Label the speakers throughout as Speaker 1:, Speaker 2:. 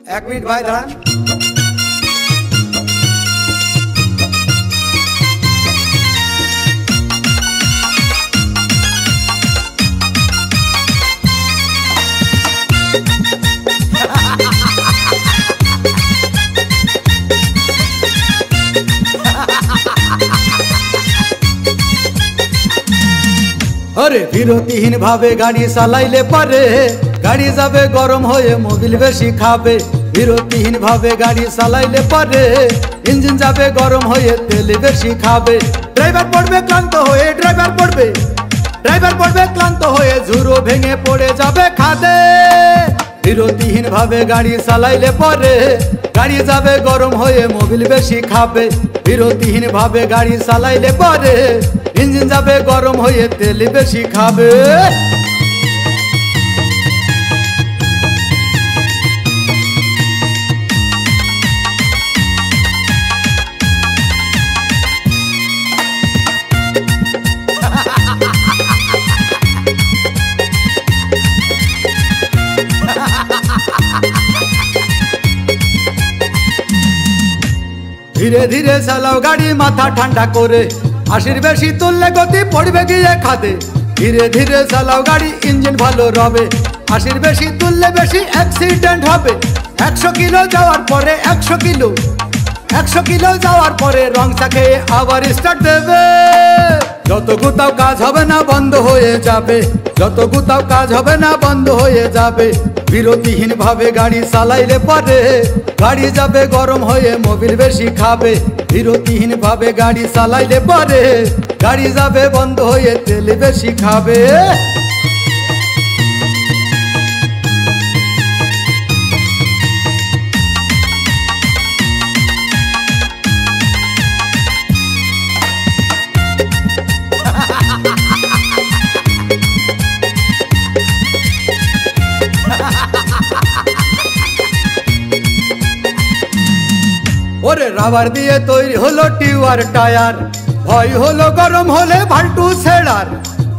Speaker 1: এক মিনিট ভাই দাঁড়ান। अरे বিরতিহীন ভাবে গাড়ি চালাইলে পারে গাড়ি যাবে গরম হয়ে মোবিল বেশি খাবে। বিরতিহীন ভাবে গাড়ি চালাইলে পারে ইঞ্জিন যাবে গরম হয়ে তেল বেশি খাবে। ড্রাইভার পড়বে ক্লান্ত হয়ে ড্রাইভার পড়বে ক্লান্ত হয়ে ঝুরো ভেঙে পড়ে যাবে খাদে। বিরতিহীন ভাবে গাড়ি চালাইলে পারে গাড়ি যাবে গরম হয়ে মোবিল বেশি খাবে। বিরতিহীন ভাবে গাড়ি চালাইলে পারে ইঞ্জিন যাবে গরম হয়ে তেল বেশি খাবে। ধীরে ধীরে চালাও গাড়ি মাথা ঠান্ডা করে, 80 বেশি তুললে গতি পড়বে গিয়ে খাদে। ধীরে ধীরে চালাও গাড়ি ইঞ্জিন ভালো রবে, 80 বেশি তুললে বেশি অ্যাক্সিডেন্ট হবে। 100 কিলো যাওয়ার পরে 100 কিলো যাওয়ার পরে রং চাকে আবার স্টার্ট দেবে। যত গুতাও কাজ হবে না বন্ধ হয়ে যাবে, যত গুতাও কাজ হবে না বন্ধ হয়ে যাবে। বিরতিহীন ভাবে গাড়ি চালাইলে পারে গাড়ি যাবে গরম হয়ে মোবিল বেশি খাবে। বিরতিহীন ভাবে গাড়ি চালাইলে পারে গাড়ি যাবে বন্ধ হয়ে তেল বেশি খাবে। ওরে রাবার দিয়ে তৈরি হলো টিউবার টায়ার, ভয় হলো গরম হলে ভাল্টু ছেড়ার।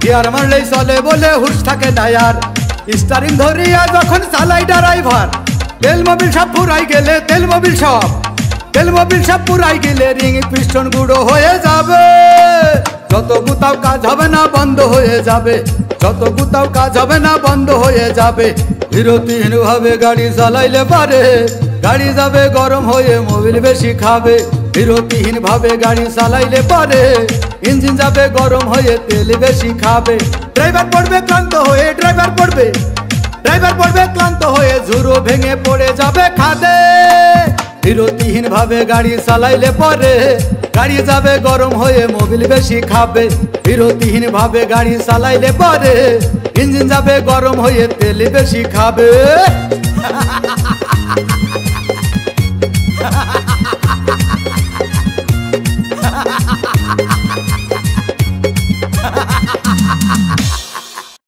Speaker 1: গিয়ার মারলেই চলে বলে হুশ থাকে ডায়ার, স্টারিং ধরিয়া যখন চালাই ড্রাইভার। তেল মোবিল সব পুরাই গেলে তেল মোবিল সব পুরাই গেলে রিং পিস্টন গুঁড়ো হয়ে যাবে। যত গুতাও কাজ হবে না বন্ধ হয়ে যাবে, যত গুতাও কাজ হবে না বন্ধ হয়ে যাবে। বিরতিহীন ভাবে গাড়ি চালাইলে পারে গাড়ি যাবে গরম হয়ে মোবিল বেশি খাবে। বিরতিহীন ভাবে গাড়ি চালাইলে পারে ইঞ্জিন যাবে গরম হয়ে তেল বেশি খাবে। ড্রাইভার পড়বে ক্লান্ত হয়ে ড্রাইভার পড়বে ক্লান্ত হয়ে ঝুরো ভেঙে পড়ে যাবে খাদে। বিরতিহীন ভাবে গাড়ি চালাইলে পারে গাড়ি যাবে গরম হয়ে মোবিল বেশি খাবে। বিরতিহীন ভাবে গাড়ি চালাইলে পারে ইঞ্জিন যাবে গরম হয়ে তেল বেশি খাবে।